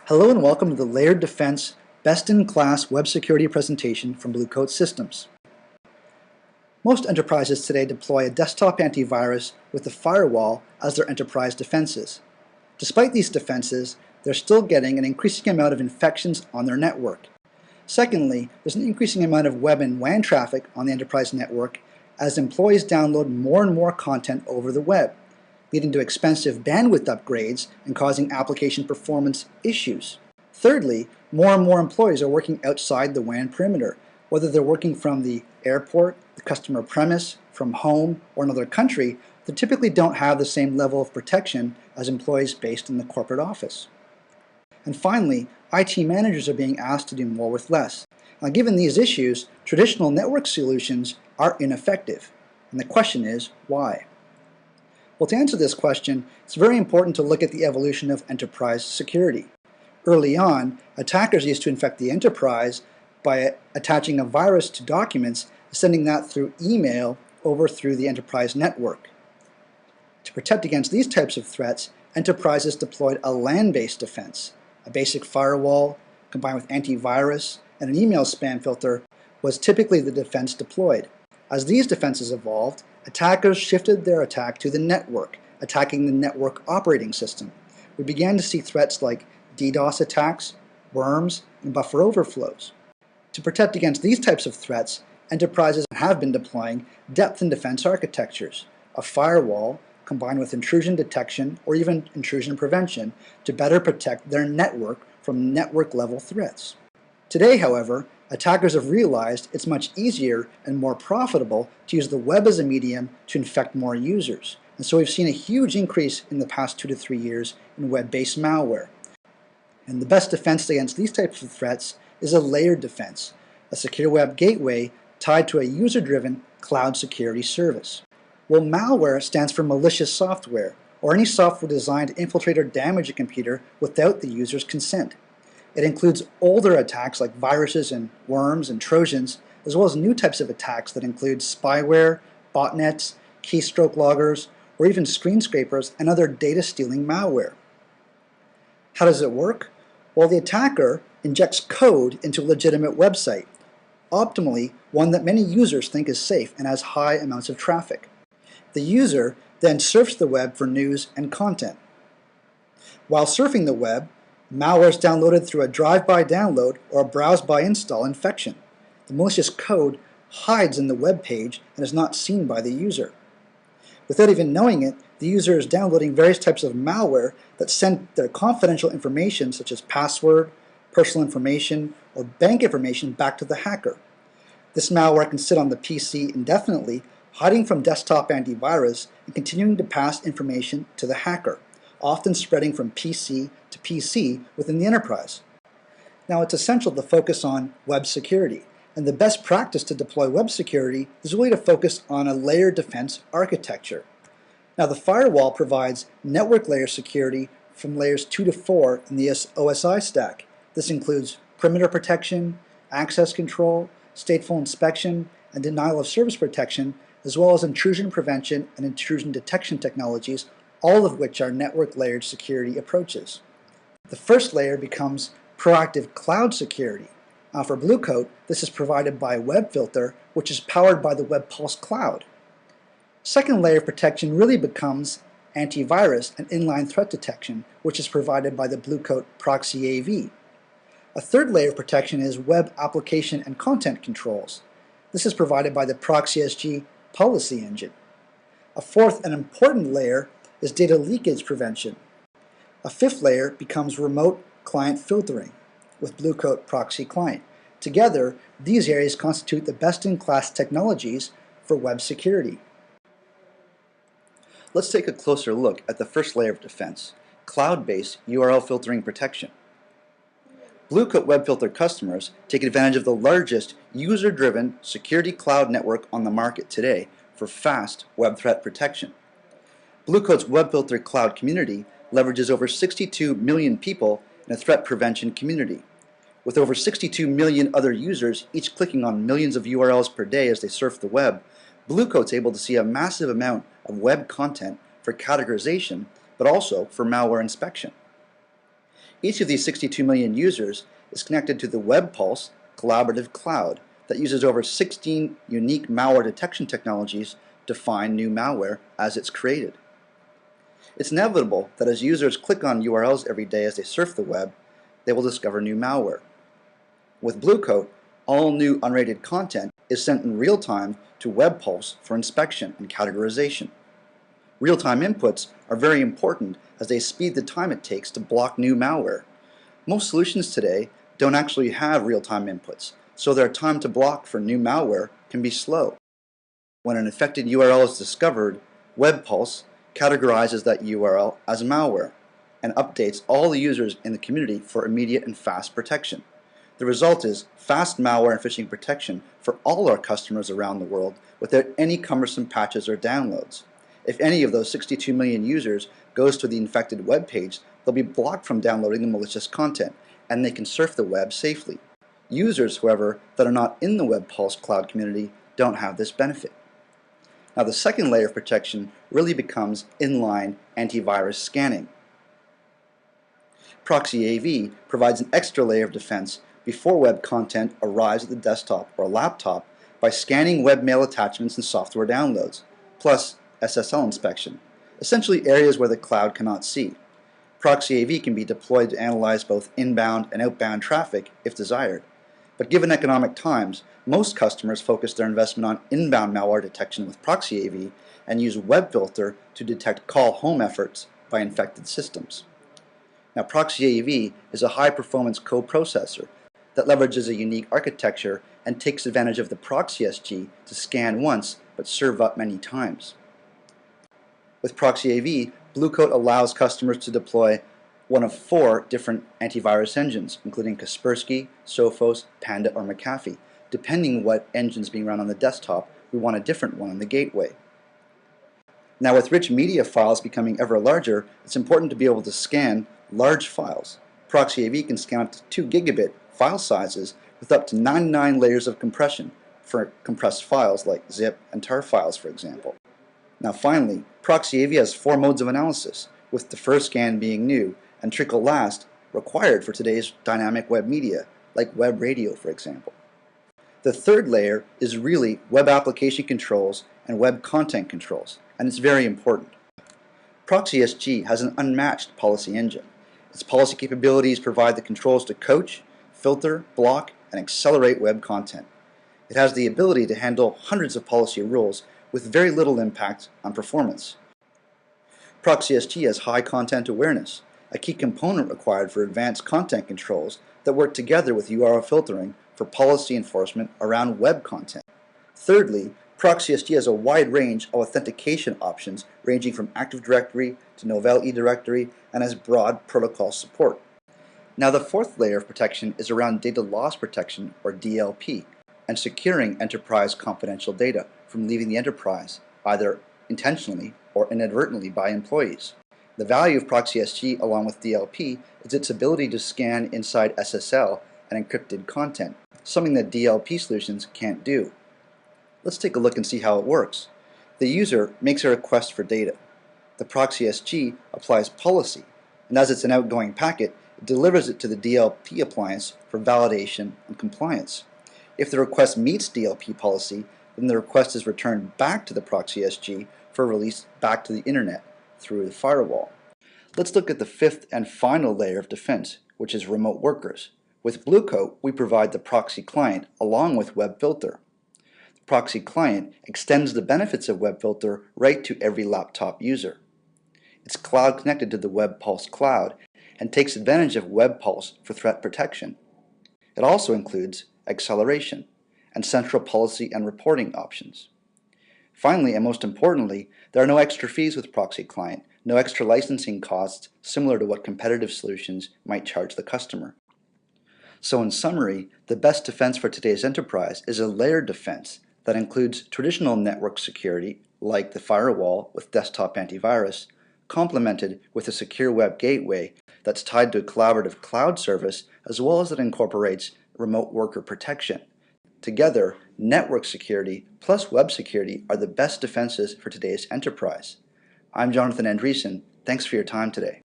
Hello and welcome to the Layered Defense Best-in-Class Web Security presentation from Blue Coat Systems. Most enterprises today deploy a desktop antivirus with a firewall as their enterprise defenses. Despite these defenses, they're still getting an increasing amount of infections on their network. Secondly, there's an increasing amount of web and WAN traffic on the enterprise network as employees download more and more content over the web, leading to expensive bandwidth upgrades and causing application performance issues. Thirdly, more and more employees are working outside the WAN perimeter, whether they're working from the airport, the customer premise, from home, or another country. They typically don't have the same level of protection as employees based in the corporate office. And finally, IT managers are being asked to do more with less. Now, given these issues, traditional network solutions are ineffective. And the question is, why? Well, to answer this question, it's very important to look at the evolution of enterprise security. Early on, attackers used to infect the enterprise by attaching a virus to documents, sending that through email over through the enterprise network. To protect against these types of threats, enterprises deployed a LAN-based defense. A basic firewall, combined with antivirus and an email spam filter, was typically the defense deployed. As these defenses evolved, attackers shifted their attack to the network, attacking the network operating system. We began to see threats like DDoS attacks, worms, and buffer overflows. To protect against these types of threats, enterprises have been deploying depth and defense architectures, a firewall combined with intrusion detection or even intrusion prevention to better protect their network from network-level threats. Today, however, attackers have realized it's much easier and more profitable to use the web as a medium to infect more users. And so we've seen a huge increase in the past 2 to 3 years in web-based malware. And the best defense against these types of threats is a layered defense, a secure web gateway tied to a user-driven cloud security service. Well, malware stands for malicious software, or any software designed to infiltrate or damage a computer without the user's consent. It includes older attacks like viruses and worms and trojans, as well as new types of attacks that include spyware, botnets, keystroke loggers, or even screen scrapers and other data-stealing malware. How does it work? Well, the attacker injects code into a legitimate website, optimally one that many users think is safe and has high amounts of traffic. The user then surfs the web for news and content. While surfing the web, malware is downloaded through a drive-by download or a browse-by install infection. The malicious code hides in the web page and is not seen by the user. Without even knowing it, the user is downloading various types of malware that send their confidential information such as password, personal information, or bank information back to the hacker. This malware can sit on the PC indefinitely, hiding from desktop antivirus and continuing to pass information to the hacker, often spreading from PC to PC within the enterprise. Now, it's essential to focus on web security, and the best practice to deploy web security is really to focus on a layered defense architecture. Now, the firewall provides network layer security from layers 2 to 4 in the OSI stack. This includes perimeter protection, access control, stateful inspection, and denial of service protection, as well as intrusion prevention and intrusion detection technologies, all of which are network layered security approaches. The first layer becomes proactive cloud security. Now, for Blue Coat, this is provided by WebFilter, which is powered by the WebPulse cloud. Second layer of protection really becomes antivirus and inline threat detection, which is provided by the Blue Coat Proxy AV. A third layer of protection is web application and content controls. This is provided by the ProxySG policy engine. A fourth and important layer is data leakage prevention. A fifth layer becomes remote client filtering with Blue Coat Proxy Client. Together, these areas constitute the best-in-class technologies for web security. Let's take a closer look at the first layer of defense, cloud-based URL filtering protection. Blue Coat WebFilter customers take advantage of the largest user-driven security cloud network on the market today for fast web threat protection. Blue Coat's WebFilter cloud community leverages over 62 million people in a threat prevention community. With over 62 million other users, each clicking on millions of URLs per day as they surf the web, Blue Coat's able to see a massive amount of web content for categorization, but also for malware inspection. Each of these 62 million users is connected to the WebPulse collaborative cloud that uses over 16 unique malware detection technologies to find new malware as it's created. It's inevitable that as users click on URLs every day as they surf the web, they will discover new malware. With Blue Coat, all new unrated content is sent in real time to WebPulse for inspection and categorization. Real-time inputs are very important as they speed the time it takes to block new malware. Most solutions today don't actually have real-time inputs, so their time to block for new malware can be slow. When an infected URL is discovered, WebPulse categorizes that URL as malware and updates all the users in the community for immediate and fast protection. The result is fast malware and phishing protection for all our customers around the world without any cumbersome patches or downloads. If any of those 62 million users goes to the infected web page, they'll be blocked from downloading the malicious content, and they can surf the web safely. Users, however, that are not in the WebPulse cloud community don't have this benefit. Now the second layer of protection really becomes inline antivirus scanning. Proxy AV provides an extra layer of defense before web content arrives at the desktop or laptop by scanning webmail attachments and software downloads, plus SSL inspection, essentially areas where the cloud cannot see. Proxy AV can be deployed to analyze both inbound and outbound traffic if desired. But given economic times, most customers focus their investment on inbound malware detection with Proxy AV and use WebFilter to detect call home efforts by infected systems. Now, Proxy AV is a high-performance coprocessor that leverages a unique architecture and takes advantage of the Proxy SG to scan once but serve up many times. With Proxy AV, Blue Coat allows customers to deploy one of 4 different antivirus engines, including Kaspersky, Sophos, Panda, or McAfee. Depending what engine is being run on the desktop, we want a different one on the gateway. Now, with rich media files becoming ever larger, it's important to be able to scan large files. Proxy AV can scan up to 2 gigabit file sizes with up to 99 layers of compression for compressed files like zip and tar files, for example. Now finally, Proxy AV has 4 modes of analysis, with defer scan being new and trickle last required for today's dynamic web media, like web radio, for example. The third layer is really web application controls and web content controls, and it's very important. Proxy SG has an unmatched policy engine. Its policy capabilities provide the controls to coach, filter, block, and accelerate web content. It has the ability to handle hundreds of policy rules with very little impact on performance. Proxy SG has high content awareness, a key component required for advanced content controls that work together with URL filtering for policy enforcement around web content. Thirdly, Proxy SG has a wide range of authentication options ranging from Active Directory to Novell eDirectory and has broad protocol support. Now the fourth layer of protection is around data loss protection, or DLP, and securing enterprise confidential data from leaving the enterprise, either intentionally or inadvertently by employees. The value of Proxy SG along with DLP is its ability to scan inside SSL and encrypted content, something that DLP solutions can't do. Let's take a look and see how it works. The user makes a request for data. The Proxy SG applies policy, and as it's an outgoing packet, it delivers it to the DLP appliance for validation and compliance. If the request meets DLP policy, then the request is returned back to the Proxy SG for release back to the internet through the firewall. Let's look at the fifth and final layer of defense, which is remote workers. With Blue Coat, we provide the proxy client along with WebFilter. The proxy client extends the benefits of WebFilter right to every laptop user. It's cloud connected to the WebPulse cloud and takes advantage of WebPulse for threat protection. It also includes acceleration and central policy and reporting options. Finally, and most importantly, there are no extra fees with Proxy Client, no extra licensing costs similar to what competitive solutions might charge the customer. So in summary, the best defense for today's enterprise is a layered defense that includes traditional network security, like the firewall with desktop antivirus, complemented with a secure web gateway that's tied to a collaborative cloud service, as well as it incorporates remote worker protection. Together, network security plus web security are the best defenses for today's enterprise. I'm Jonathan Andreessen. Thanks for your time today.